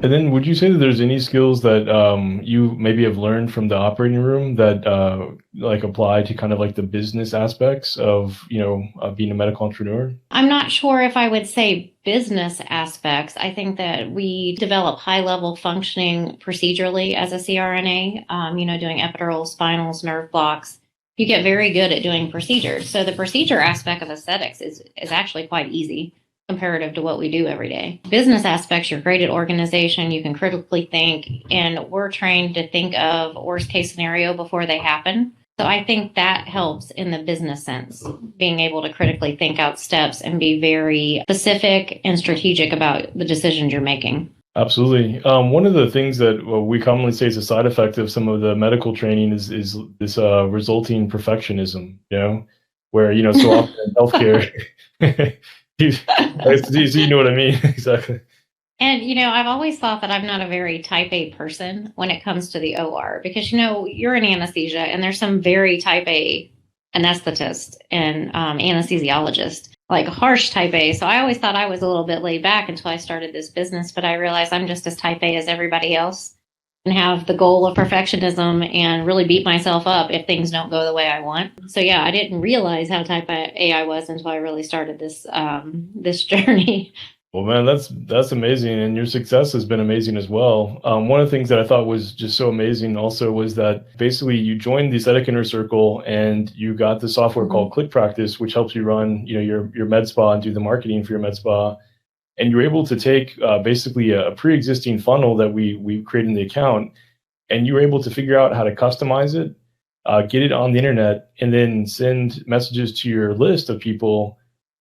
And then would you say that there's any skills that you maybe have learned from the operating room that like apply to kind of like the business aspects of, being a medical entrepreneur? I'm not sure if I would say business aspects. I think that we develop high level functioning procedurally as a CRNA, doing epidurals, spinals, nerve blocks. You get very good at doing procedures. So the procedure aspect of aesthetics is actually quite easy comparative to what we do every day. Business aspects, you're great at organization, you can critically think, and we're trained to think of worst case scenario before they happen. So I think that helps in the business sense, being able to critically think out steps and be very specific and strategic about the decisions you're making. Absolutely. One of the things that we commonly say is a side effect of some of the medical training is this resulting perfectionism, where, so often in healthcare, you, you know what I mean? Exactly. And, I've always thought that I'm not a very type A person when it comes to the OR because, you're in anesthesia and there's some very type A anesthetist and anesthesiologist, like harsh type A. So I always thought I was a little bit laid back until I started this business, but I realized I'm just as type A as everybody else and have the goal of perfectionism and really beat myself up if things don't go the way I want. So yeah, I didn't realize how type A I was until I really started this journey. Well, man, that's amazing, and your success has been amazing as well. One of the things that I thought was just so amazing also was that basically you joined the aesthetic inner circle and you got the software called Click Practice, which helps you run, your med spa and do the marketing for your med spa. And you're able to take basically a pre-existing funnel that we created in the account, and you were able to figure out how to customize it, get it on the internet, and then send messages to your list of people,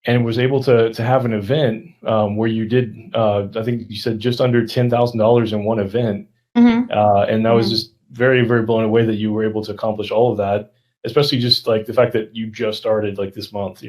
and was able to have an event where you did, I think you said just under $10,000 in one event. And I was just very, very blown away that you were able to accomplish all of that, especially just like the fact that you just started like this month,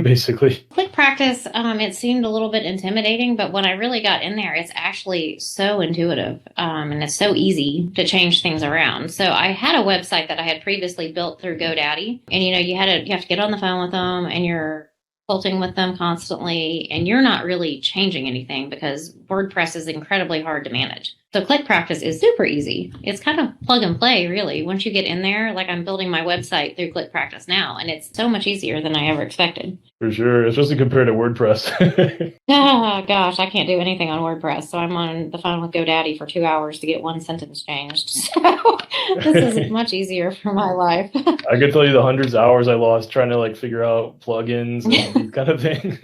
basically. Click Practice, it seemed a little bit intimidating, but when I really got in there, it's actually so intuitive and it's so easy to change things around. So I had a website that I had previously built through GoDaddy, and you have to get on the phone with them, and you're consulting with them constantly, and you're not really changing anything because WordPress is incredibly hard to manage. So Click Practice is super easy. It's kind of plug and play, really. Once you get in there, like I'm building my website through Click Practice now, and it's so much easier than I ever expected. For sure, especially compared to WordPress. Oh, gosh, I can't do anything on WordPress, so I'm on the phone with GoDaddy for 2 hours to get one sentence changed. So this is much easier for my life. I could tell you the hundreds of hours I lost trying to like figure out plugins and these kind of things.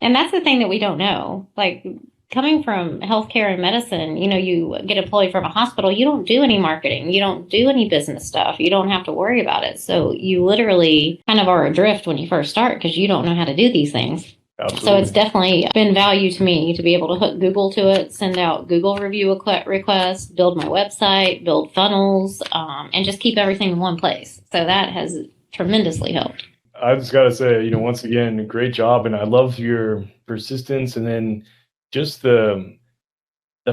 And that's the thing that we don't know. Like coming from healthcare and medicine, you get employed from a hospital, you don't do any marketing, you don't do any business stuff, you don't have to worry about it. So you literally kind of are adrift when you first start because you don't know how to do these things. Absolutely. So it's definitely been value to me to be able to hook Google to it, send out Google review requests, build my website, build funnels, and just keep everything in one place. So that has tremendously helped. I just got to say, once again, great job. And I love your persistence, and then just the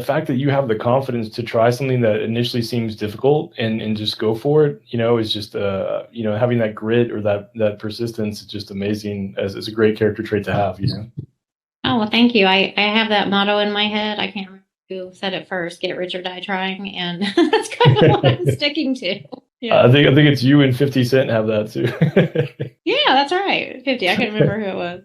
fact that you have the confidence to try something that initially seems difficult and just go for it, is just, having that grit or that persistence is just amazing. As a great character trait to have, Oh, well, thank you. I have that motto in my head. I can't remember who said it first, get rich or die trying. And that's kind of what I'm sticking to. Yeah. I think it's you and 50 Cent have that too. Yeah, that's right. 50. I can't remember who it was.